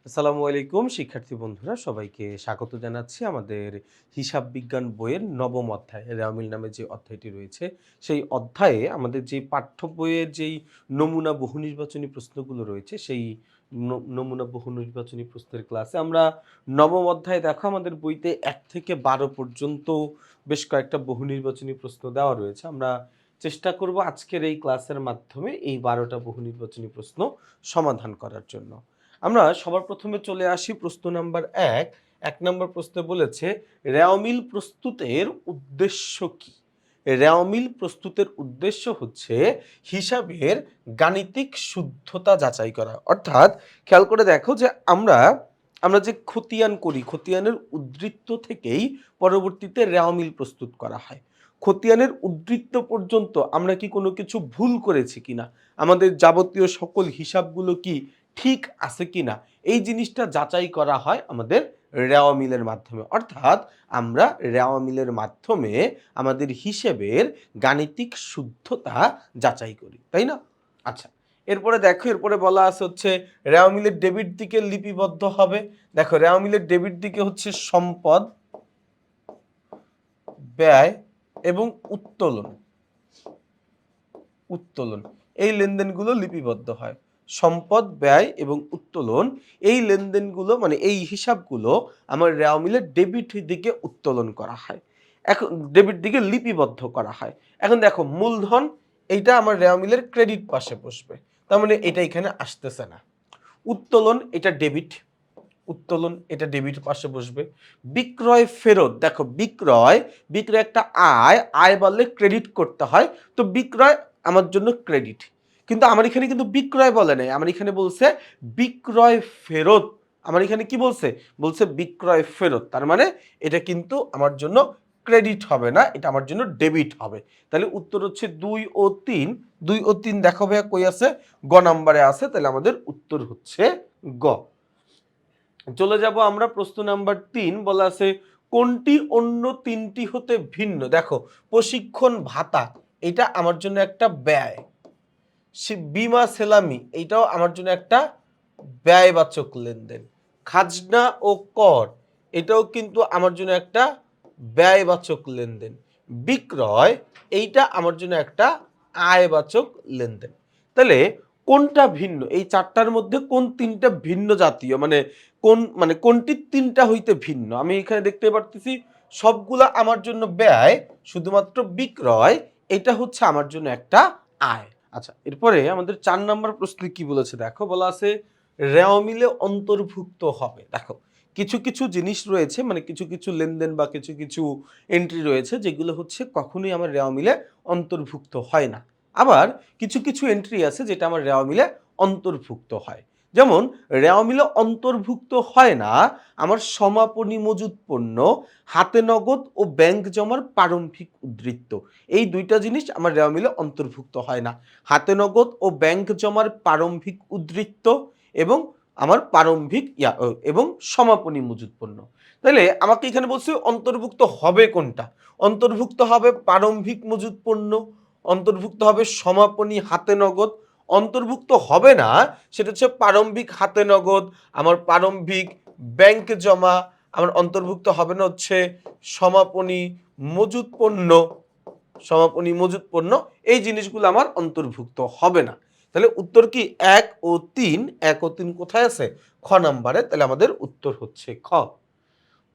আসসালামু আলাইকুম শিক্ষার্থী বন্ধুরা, সবাইকে স্বাগত জানাচ্ছি আমাদের হিসাব বিজ্ঞান বইয়ের নবম অধ্যায় রেওয়ামিল নামে যে অধ্যায়টি রয়েছে সেই অধ্যায়ে আমাদের যে পাঠ্য বইয়ের যেই নমুনা বহু নির্বাচনী প্রশ্নগুলো রয়েছে সেই নমুনা বহু নির্বাচনী প্রশ্নের ক্লাসে আমরা নবম অধ্যায়ে দেখো আমাদের বইতে ১ থেকে ১২ পর্যন্ত বেশ কয়েকটা বহু নির্বাচনী প্রশ্ন দেওয়া রয়েছে। আমরা চেষ্টা করব আজকের এই ক্লাসের মাধ্যমে এই ১২টা বহু নির্বাচনী প্রশ্ন সমাধান করার জন্য। আমরা সবার প্রথমে চলে আসি প্রশ্ন নাম্বার ১। ১ নম্বর প্রশ্নে বলেছে রেওয়ামিল প্রস্তুতের উদ্দেশ্য কি? রেওয়ামিল প্রস্তুতের উদ্দেশ্য হচ্ছে হিসাবের গাণিতিক শুদ্ধতা যাচাই করা। অর্থাৎ খেয়াল করে দেখো যে আমরা যে খতিয়ান করি, খতিয়ানের উদ্ধৃত্ত থেকেই পরবর্তীতে রেওয়ামিল প্রস্তুত করা হয়। খতিয়ানের উদ্ধৃত্ত পর্যন্ত আমরা কি কোনো কিছু ভুল করেছি কিনা, আমাদের যাবতীয় সকল হিসাবগুলো কি ঠিক আছে কিনা, এই জিনিসটা যাচাই করা হয় আমাদের রেওয়ামিলের মাধ্যমে। অর্থাৎ আমরা রেওয়ামিলের মাধ্যমে আমাদের হিসেবের গাণিতিক শুদ্ধতা যাচাই করি, তাই না? আচ্ছা, এরপরে দেখো, এরপরে বলা আছে হচ্ছে রেওয়ামিলের ডেবিট দিকে লিপিবদ্ধ হবে। দেখো, রেওয়ামিলের ডেবিট দিকে হচ্ছে সম্পদ, ব্যয় এবং উত্তোলন। উত্তোলন এই লেনদেনগুলো লিপিবদ্ধ হয়। সম্পদ, ব্যয় এবং উত্তোলন এই লেনদেনগুলো মানে এই হিসাবগুলো আমার রেওয়ামিলের ডেবিট দিকে উত্তোলন করা হয়, এখন ডেবিট দিকে লিপিবদ্ধ করা হয়। এখন দেখো, মূলধন এইটা আমার রেওয়ামিলের ক্রেডিট পাশে বসবে, তার মানে এটা এখানে আসতেছে না। উত্তোলন এটা ডেবিট, উত্তোলন এটা ডেবিট পাশে বসবে। বিক্রয় ফেরত, দেখো বিক্রয় বিক্রয় একটা আয় বললে ক্রেডিট করতে হয়, তো বিক্রয় আমার জন্য ক্রেডিট। কিন্তু আমার এখানে কিন্তু বিক্রয় বলে নাই, আমার এখানে বলছে বিক্রয় ফেরত। আমার এখানে কি বলছে? বলছে বিক্রয় ফেরত, তার মানে এটা কিন্তু আমার জন্য ক্রেডিট হবে না, এটা আমার জন্য ডেবিট হবে। তাহলে উত্তর হচ্ছে ২ ও ৩। ২ ও ৩ দেখো ভাইয়া কই আছে? গ নাম্বারে আছে, তাহলে আমাদের উত্তর হচ্ছে গ। চলে যাব আমরা প্রশ্ন নাম্বার ৩। বলা আছে কোনটি অন্য তিনটি হতে ভিন্ন? দেখো, প্রশিক্ষণ ভাতা এটা আমার জন্য একটা ব্যয়, বীমা সেলামি এইটাও আমার জন্য একটা ব্যয়বাচক লেনদেন, খাজনা ও কর এটাও কিন্তু আমার জন্য একটা ব্যয়বাচক লেনদেন, বিক্রয় এইটা আমার জন্য একটা আয়বাচক লেনদেন। তাহলে কোনটা ভিন্ন? এই চারটার মধ্যে কোন তিনটা ভিন্ন জাতীয়, মানে কোনটি তিনটা হইতে ভিন্ন? আমি এখানে দেখতে পারতেছি সবগুলা আমার জন্য ব্যয়, শুধুমাত্র বিক্রয় এটা হচ্ছে আমার জন্য একটা আয়। আচ্ছা, এরপরে আমাদের ৪ নম্বর প্রশ্নে কি বলেছে দেখো, বলা আছে রেওয়ামিলে অন্তর্ভুক্ত হবে। দেখো, কিছু কিছু জিনিস রয়েছে, মানে কিছু কিছু লেনদেন বা কিছু কিছু এন্ট্রি রয়েছে যেগুলো হচ্ছে কখনোই আমার রেওয়ামিলে অন্তর্ভুক্ত হয় না। আবার কিছু কিছু এন্ট্রি আছে যেটা আমার রেওয়ামিলে অন্তর্ভুক্ত হয়। যেমন রেওয়ামিলে অন্তর্ভুক্ত হয় না আমার সমাপনী মজুত পণ্য, হাতে নগদ ও ব্যাংক জমার প্রারম্ভিক উদ্ধৃত্ত। এই দুইটা জিনিস আমার রেওয়ামিলে অন্তর্ভুক্ত হয় না, হাতে নগদ ও ব্যাংক জমার প্রারম্ভিক উদ্ধৃত্ত এবং আমার প্রারম্ভিক এবং সমাপনী মজুত পণ্য। তাহলে আমাকে এখানে বলছে অন্তর্ভুক্ত হবে কোনটা? অন্তর্ভুক্ত হবে প্রারম্ভিক মজুত পণ্য, অন্তর্ভুক্ত হবে সমাপনী হাতে নগদ। অন্তর্ভুক্ত হবে না সেটা হচ্ছে প্রারম্ভিক হাতে নগদ, আমার প্রারম্ভিক ব্যাংক জমা, আমার অন্তর্ভুক্ত হবে না হচ্ছে সমাপনী মজুত পণ্য। সমাপনী মজুত পণ্য এই জিনিসগুলো আমার অন্তর্ভুক্ত হবে না। তাহলে উত্তর কি ১ ও ৩? ১ ও ৩ কোথায় আছে? খ নাম্বারে, তাহলে আমাদের উত্তর হচ্ছে খ।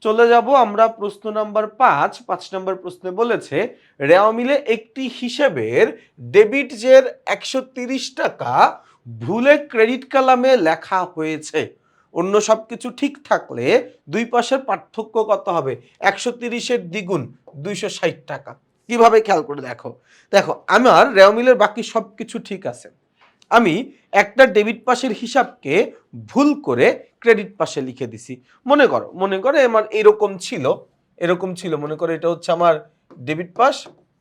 চলে যাব আমরা প্রশ্ন নাম্বার ৫। ৫ নাম্বার প্রশ্নে বলেছে রেওয়ামিলে একটি হিসেবের ডেবিট জের ১৩০ টাকা ভুলে ক্রেডিট কলামে লেখা হয়েছে, অন্য সবকিছু ঠিক থাকলে দুই পাশের পার্থক্য কত হবে? ১৩০-এর দ্বিগুণ ২৬০ টাকা। কিভাবে? খেয়াল করে দেখো। দেখো, আমার রেওয়ামিলের বাকি সবকিছু ঠিক আছে, আমি একটা ডেবিট পাশের হিসাবকে ভুল করে ক্রেডিট পাশে লিখে দিছি। মনে করো আমার এরকম ছিল মনে করো এটা হচ্ছে আমার ডেবিট পাশ,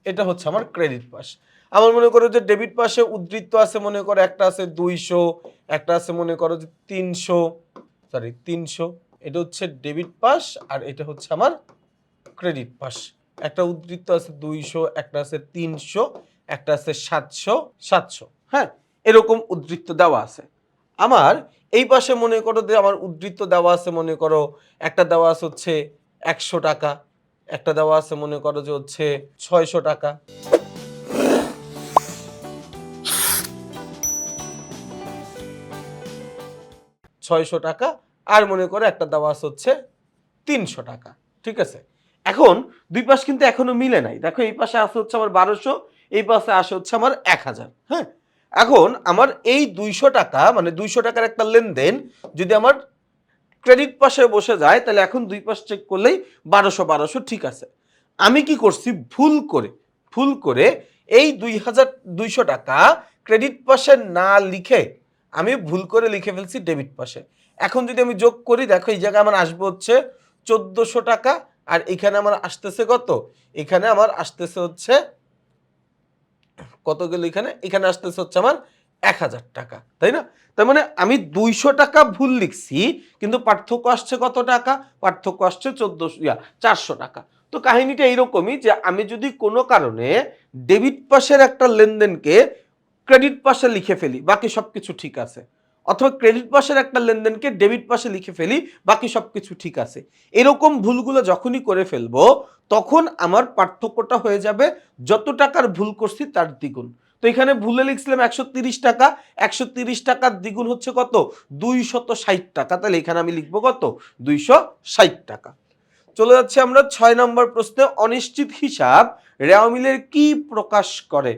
এটা হচ্ছে আমার ক্রেডিট পাশ। আমার মনে করো যে ডেবিট পাশে উদ্ধৃত্ত আছে, মনে করো একটা আছে ২০০, একটা আছে মনে করো যে ৩০০, এটা হচ্ছে ডেবিট পাশ আর এটা হচ্ছে আমার ক্রেডিট পাশ। একটা উদ্ধৃত্ত আছে ২০০, একটা আছে ৩০০, একটা আছে ৭০০। হ্যাঁ, এরকম উদ্ধৃত্ত দেওয়া আছে। আমার এই পাশে মনে করো যে আমার উদ্ধৃত দেওয়া আছে, মনে করো একটা দেওয়া আছে হচ্ছে 100 টাকা, একটা দেওয়া আছে মনে করো যে হচ্ছে 600 টাকা, 600 টাকা, আর মনে করো একটা দেওয়া আছে হচ্ছে 300 টাকা। ঠিক আছে, এখন দুই পাশ কিন্তু এখনো মিলে নাই। দেখো এই পাশে আছে হচ্ছে আমার 1200, এই পাশে আসে হচ্ছে আমার 1000। হ্যাঁ, এখন আমার এই 200 টাকা মানে 200 টাকার একটা লেনদেন যদি আমার ক্রেডিট পাশে বসে যায়, তাহলে এখন দুই পাশ চেক করলেই 1200 ঠিক আছে। আমি কি করছি, ভুল করে এই 200 টাকা ক্রেডিট পাশে না লিখে আমি ভুল করে লিখে ফেলছি ডেবিট পাশে। এখন যদি আমি যোগ করি, দেখো এই জায়গায় আমার আসবে হচ্ছে 1400 টাকা, আর এখানে আমার আসতেছে কত, এখানে আমার আসতেছে হচ্ছে কত গেল, এখানে আসতেছে হচ্ছে আমার 1000 টাকা, তাই না? তার মানে আমি 200 টাকা ভুল লিখছি, কিন্তু পার্থক্য আসছে কত টাকা, পার্থক্য আসছে 400 টাকা। তো কাহিনীটা এইরকমই যে আমি যদি কোনো কারণে ডেবিট পাশের একটা লেনদেনকে ক্রেডিট পাশে লিখে ফেলি, বাকি সবকিছু ঠিক আছে, অথবা ক্রেডিট পাশের একটা লেনদেনকে ডেবিট পাশে লিখে ফেলি, বাকি সবকিছু ঠিক আছে, এরকম ভুলগুলো যখনই করে ফেলবো তখন আমার পার্থক্যটা হয়ে যাবে যত টাকার ভুল করছি তার দ্বিগুণ। তো এখানে ভুলে লিখছিলাম 130 টাকা, 130 টাকার দ্বিগুণ হচ্ছে কত, 260 টাকা, তাহলে এখানে আমি লিখবো কত, 260 টাকা। চলে যাচ্ছে আমরা 6 নম্বর প্রশ্নে। অনিশ্চিত হিসাব রেওয়া মিলের কি প্রকাশ করে?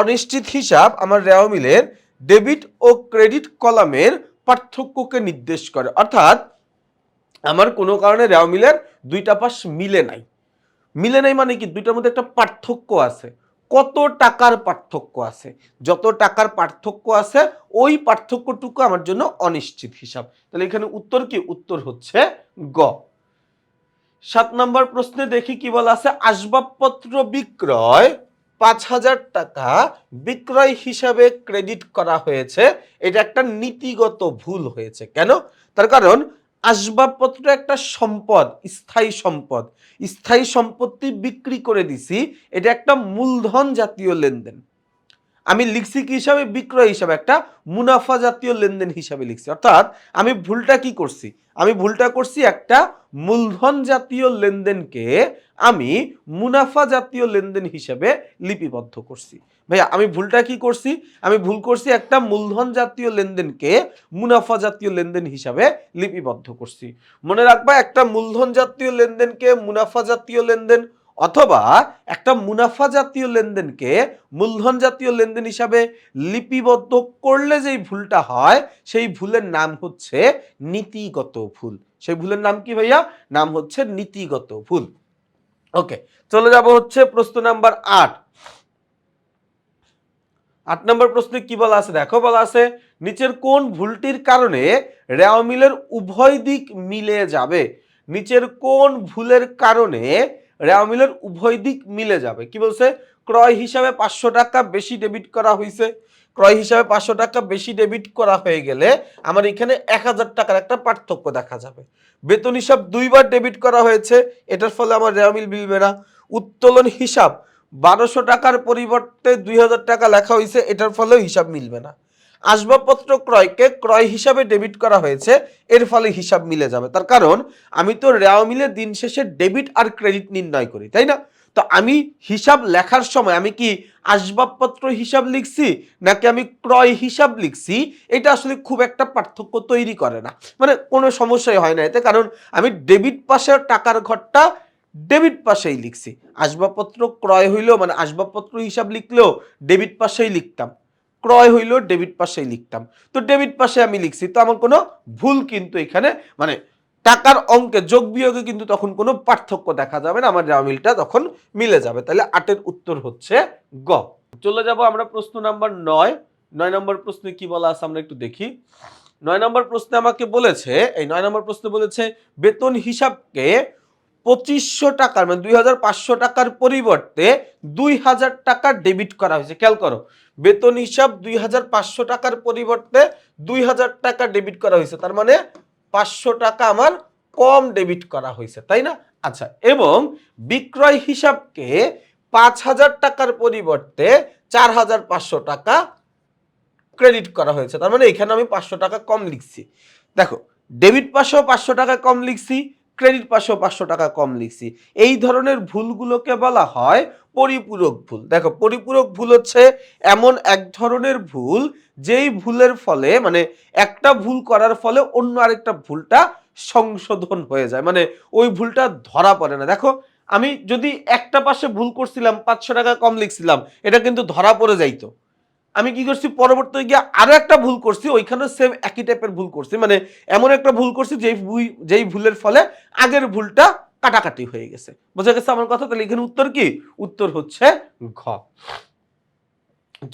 অনিশ্চিত হিসাব আমার রেওয়া মিলের ডেবিট ও ক্রেডিট কলামের পার্থক্যকে নির্দেশ করে। অর্থাৎ আমার কোনো কারণে রেওয়া মিলের দুইটা পাশ মিলে নাই মানে কি, দুইটার মধ্যে একটা পার্থক্য আছে। কত টাকার পার্থক্য আছে? যত টাকার পার্থক্য আছে ওই পার্থক্যটুকু আমার জন্য অনিশ্চিত হিসাব। তাহলে এখানে উত্তর কি, উত্তর হচ্ছে গ। 7 নম্বর প্রশ্নে দেখি কি বলা আছে। আসবাবপত্র বিক্রয় 5000 টাকা বিক্রয় হিসাবে ক্রেডিট করা হয়েছে, এটা একটা নীতিগত ভুল হয়েছে। কেন? তার কারণ আসবাবপত্র একটা সম্পদ, স্থায়ী সম্পত্তি বিক্রি করে দিছি, এটা একটা মূলধন জাতীয় লেনদেন। আমি লিখছি কি হিসাবে, বিক্রয় হিসাবে, একটা মুনাফা জাতীয় লেনদেন হিসাবে লিখছি। অর্থাৎ আমি ভুলটা কি করছি, আমি ভুলটা করছি একটা মূলধন জাতীয় লেনদেনকে আমি মুনাফা জাতীয় লেনদেন হিসাবে লিপিবদ্ধ করছি। ভাইয়া আমি ভুলটা কি করছি, আমি ভুল করছি একটা মূলধন জাতীয় লেনদেনকে মুনাফা জাতীয় লেনদেন হিসাবে লিপিবদ্ধ করছি। মনে রাখবা, একটা মূলধন জাতীয় লেনদেনকে মুনাফা জাতীয় লেনদেন অথবা একটা মুনাফা জাতীয় লেনদেনকে মূলধন জাতীয় লেনদেন হিসাবে লিপিবদ্ধ করলে যেই ভুলটা হয়, সেই ভুলের নাম হচ্ছে নীতিগত ভুল। সেই ভুলের নাম কি ভাইয়া? নাম হচ্ছে নীতিগত ভুল। ওকে, চলে যাব হচ্ছে প্রশ্ন নাম্বার 8। 8 নম্বর প্রশ্নে কি বলা আছে দেখো, বলা আছে নিচের কোন ভুলটির কারণে রেওয়া মিলের উভয় দিক মিলে যাবে? নিচের কোন ভুলের কারণে রেওয়া মিলের উভয় দিক মিলে যাবে? কি বলছে, ক্রয় হিসাবে 500 টাকা বেশি ডেবিট করা হয়েছে। ক্রয় হিসাবে 500 টাকা বেশি ডেবিট করা হয়ে গেলে আমার এখানে 1000 টাকার একটা পার্থক্য দেখা যাবে। বেতন হিসাব 2বার ডেবিট করা হয়েছে, এটার ফলে আমার রেওয়া মিল মিলবে না। উত্তোলন হিসাব 1200 টাকার পরিবর্তে 2000 টাকা লেখা হয়েছে, এটার ফলেও হিসাব মিলবে না। আসবাবপত্র ক্রয়কে ক্রয় হিসাবে ডেবিট করা হয়েছে, এর ফলে হিসাব মিলে যাবে। তার কারণ আমি তো রেওয়া মিলে দিন শেষে ডেবিট আর ক্রেডিট নির্ণয় করি, তাই না? তো আমি হিসাব লেখার সময় আমি কি আসবাবপত্র হিসাব লিখছি নাকি আমি ক্রয় হিসাব লিখছি, এটা আসলে খুব একটা পার্থক্য তৈরি করে না, মানে কোনো সমস্যাই হয় না এতে। কারণ আমি ডেবিট পাশের টাকার ঘরটা ডেবিট পাশেই লিখছি। আসবাবপত্র ক্রয় হইলেও মানে আসবাবপত্র হিসাব লিখলেও ডেবিট পাশেই লিখতাম, ক্রয় হইলেও ডেবিট পাশেই লিখতাম। তো ডেবিট পাশে আমি লিখছি, তো আমার কোনো ভুল কিন্তু এখানে মানে টাকার অঙ্কে যোগ বিয়োগে কিন্তু তখন কোনো পার্থক্য দেখা যাবে না, আমার রেওয়া মিলটা তখন মিলে যাবে। তাহলে 8-এর উত্তর হচ্ছে গ। চলে যাব আমরা প্রশ্ন নাম্বার 9। 9 নম্বর প্রশ্নে কি বলা আছে আমরা একটু দেখি। 9 নম্বর প্রশ্নে আমাকে বলেছে, এই 9 নম্বর প্রশ্নে বলেছে বেতন হিসাবকে 2500 টাকার মানে 2500 টাকার পরিবর্তে 2000 টাকা ডেবিট করা হয়েছে। খেয়াল করো, বেতন হিসাব 2500 টাকার পরিবর্তে 2000 টাকা ডেবিট করা হয়েছে, তার মানে 500 টাকা আমার কম ডেবিট করা হয়েছে, তাই না? আচ্ছা, এবং বিক্রয় হিসাবকে 5000 টাকার পরিবর্তে 4500 টাকা ক্রেডিট করা হয়েছে। তার মানে এখানে আমি 500 টাকা কম লিখছি। দেখো, ডেবিট পাশেও 500 টাকা কম লিখছি, ক্রেডিট পাশেও 500 টাকা কম লিখছি। এই ধরনের ভুলগুলোকে বলা হয় পরিপূরক ভুল। দেখো, পরিপূরক ভুল হচ্ছে এমন এক ধরনের ভুল যেই ভুলের ফলে মানে একটা ভুল করার ফলে অন্য আরেকটা ভুলটা সংশোধন হয়ে যায়, মানে ওই ভুলটা ধরা পড়ে না। দেখো, আমি যদি একটা পাশে ভুল করছিলাম, 500 টাকা কম লিখছিলাম, এটা কিন্তু ধরা পড়ে যাইতো। আমি কি করছি, পরবর্তীতে গিয়ে আরো একটা ভুল করছি, ওইখানে সেম একই টাইপের ভুল করছি, মানে এমন একটা ভুল করছি যেই ভুলের ফলে আগের ভুলটা কাটাকাটি হয়ে গেছে। বোঝা গেছে আমার কথা? তাহলে এখানে উত্তর কি? উত্তর হচ্ছে ঘ।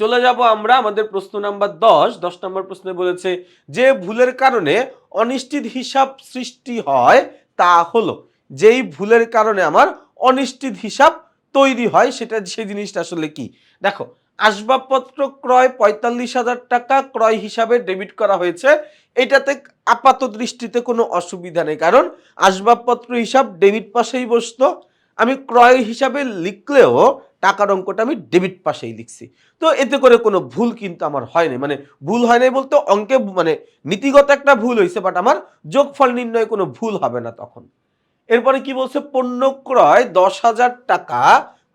চলে যাব আমরা আমাদের প্রশ্ন নাম্বার 10 নম্বর প্রশ্নে বলেছে যে ভুলের কারণে অনিশ্চিত হিসাব সৃষ্টি হয় তা হলো, যেই ভুলের কারণে আমার অনিশ্চিত হিসাব তৈরি হয় সেটা সেই জিনিসটা আসলে কি? দেখো, আসবাবপত্র ক্রয় 45,000 টাকা ক্রয় হিসাবে ডেবিট করা হয়েছে। এটাতে আপাত দৃষ্টিতে কোনো অসুবিধা নেই, কারণ আসবাবপত্র হিসাব ডেবিট পাশেই বসতো। আমি ক্রয় হিসাবে লিখলেও টাকার অঙ্কটা আমি ডেবিট পাশেই লিখছি। তো এতে করে কোনো ভুল কিন্তু আমার হয় নাই, মানে ভুল হয় নাই বলতে অঙ্কে মানে নীতিগত একটা ভুল হয়েছে, বাট আমার যোগফল নির্ণয়ে কোনো ভুল হবে না তখন। এরপরে কি বলছে, পণ্য ক্রয় 10,000 টাকা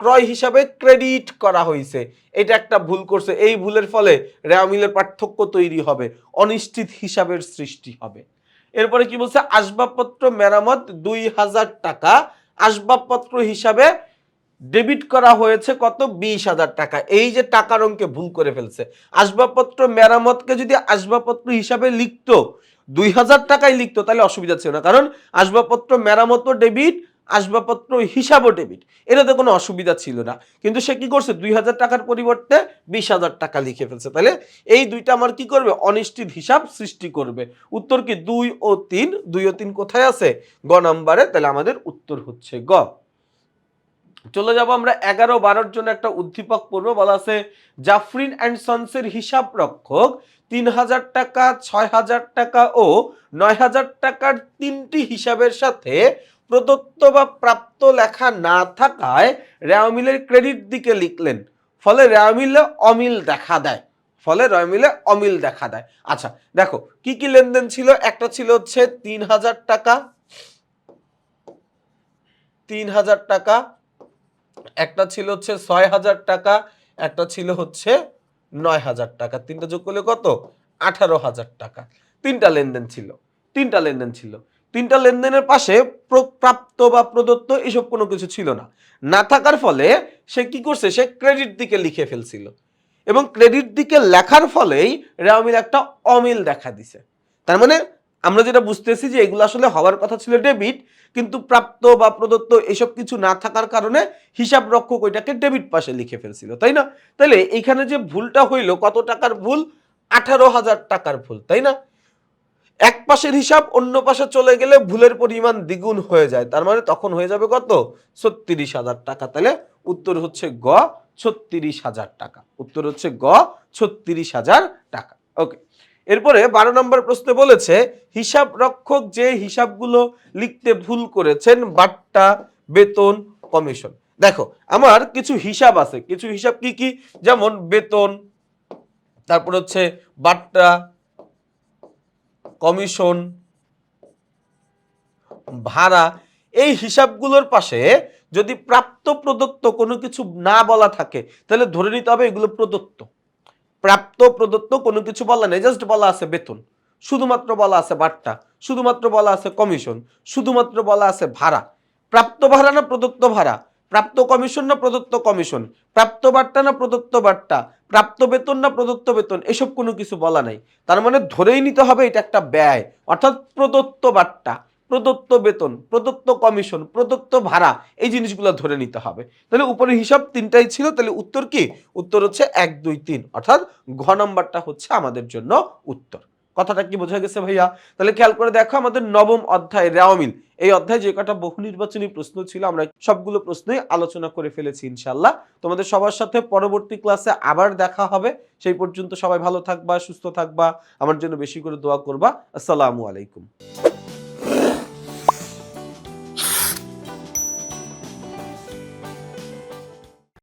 ক্রয় হিসাবে ক্রেডিট করা হয়েছে। এটা একটা ভুল করছে, এই ভুলের ফলে রেওয়া মিলের পার্থক্য তৈরি হবে, অনিশ্চিত হিসাবের সৃষ্টি হবে। এরপরে কি বলছে, আসবাবপত্র মেরামত 2,000 টাকা আসবাবপত্র হিসাবে ডেবিট করা হয়েছে কত, 20,000 টাকা। এই যে টাকার অঙ্কে ভুল করে ফেলছে। আসবাবপত্র মেরামতকে যদি আসবাবপত্র হিসাবে লিখতো, 2,000 টাকায় লিখতো, তাহলে অসুবিধা ছিল না, কারণ আসবাবপত্র মেরামতও ডেবিট, আসবাবপত্র হিসাবও ডেবিট, এটাতে কোনো অসুবিধা ছিল না। কিন্তু সে কি করছে, 2,000 টাকার পরিবর্তে 20,000 টাকা লিখে ফেলছে। তাহলে এই দুইটা আমার কি করবে, অনিশ্চিত হিসাব সৃষ্টি করবে। উত্তর কি 2 ও 3? 2 ও 3 কোথায় আছে? গ নাম্বারে। তাহলে আমাদের উত্তর হচ্ছে গ। চলে যাব আমরা 11-12 জন্য একটা উদ্দীপক পড়বো। বলা আছে জাফরিন অ্যান্ড সন্সের হিসাব রক্ষক 3,000 টাকা, 6,000 টাকা ও 9,000 টাকার তিনটি হিসাবের সাথে প্রদত্ত বা প্রাপ্ত লেখা না থাকায় রেওয়া মিলের ক্রেডিট দিকে লিখলেন, ফলে রেওয়া মিলে অমিল দেখা দেয়। আচ্ছা, দেখো কি কি লেনদেন ছিল। একটা ছিল হচ্ছে 3,000 টাকা, 3,000 টাকা, একটা ছিল হচ্ছে 6,000 টাকা, একটা ছিল হচ্ছে 9,000 টাকা। তিনটা যোগ করলে কত? 18,000 টাকা। তিনটা লেনদেন ছিল। তিনটা লেনদেনের পাশে প্রাপ্ত বা প্রদত্ত এসব কোনো কিছু ছিল না। না থাকার ফলে সে কি করছে, সে ক্রেডিট দিকে লিখে ফেলছিল, এবং ক্রেডিট দিকে লেখার ফলেই রেওয়া মিল একটা অমিল দেখা দিছে। তার মানে আমরা যেটা বুঝতেছি যে এগুলো আসলে হওয়ার কথা ছিল ডেবিট, কিন্তু প্রাপ্ত বা প্রদত্ত এসব কিছু না থাকার কারণে হিসাব রক্ষক ওইটাকে ডেবিট পাশে লিখে ফেলছিল, তাই না? তাহলে এইখানে যে ভুলটা হইল, কত টাকার ভুল? 18,000 টাকার ভুল, তাই না? এক পাশের হিসাব অন্য পাশে চলে গেলে ভুলের পরিমাণ দ্বিগুণ হয়ে যায়, তার মানে তখন হয়ে যাবে কত? 36,000 টাকা। তাহলে উত্তর হচ্ছে গ, 36,000 টাকা। উত্তর হচ্ছে গ, 36,000 টাকা। ওকে। এরপরে 12 নম্বর প্রশ্নে বলেছে হিসাব রক্ষক যে হিসাবগুলো লিখতে ভুল করেছেন, বাট্টা, বেতন, কমিশন। দেখো, আমার কিছু হিসাব আছে, কিছু হিসাব কি কি, যেমন বেতন, তারপর হচ্ছে বাট্টা, কমিশন, ভাড়া। এই হিসাবগুলোর পাশে যদি প্রাপ্ত প্রদত্ত কোনো কিছু না বলা থাকে, তাহলে ধরে নিতে হবে এগুলো প্রদত্ত। প্রাপ্ত প্রদত্ত কোনো কিছু বলা নেই, জাস্ট বলা আছে বেতন, শুধুমাত্র বলা আছে বাট্টা, শুধুমাত্র বলা আছে কমিশন, শুধুমাত্র বলা আছে ভাড়া। প্রাপ্ত ভাড়া না প্রদত্ত ভাড়া, প্রাপ্ত কমিশন না প্রদত্ত কমিশন, প্রাপ্ত বাট্টা না প্রদত্ত বাট্টা, প্রাপ্ত বেতন না প্রদত্ত বেতন, এসব কোনো কিছু বলা নাই। তার মানে ধরেই নিতে হবে এটা একটা ব্যয়, অর্থাৎ প্রদত্ত বাট্টা, প্রদত্ত বেতন, প্রদত্ত কমিশন, প্রদত্ত ভাড়া, এই জিনিসগুলো ধরে নিতে হবে। তাহলে উপরে হিসাব তিনটাই ছিল, তাহলে উত্তর কি? উত্তর হচ্ছে 1, 2, 3, অর্থাৎ ঘ নম্বরটা হচ্ছে আমাদের জন্য উত্তর। কথাটা কি বোঝা গেছে ভাইয়া? তাহলে খেয়াল করে দেখো, আমাদের নবম অধ্যায় রেওয়া মিল, এই অধ্যায়ে যে কটা বহু নির্বাচনী প্রশ্ন ছিল আমরা সবগুলো প্রশ্নই আলোচনা করে ফেলেছি ইনশাআল্লাহ। তোমাদের সবার সাথে পরবর্তী ক্লাসে আবার দেখা হবে। সেই পর্যন্ত সবাই ভালো থাকবা, সুস্থ থাকবা, আমার জন্য বেশি করে দোয়া করবা। আসসালামু আলাইকুম।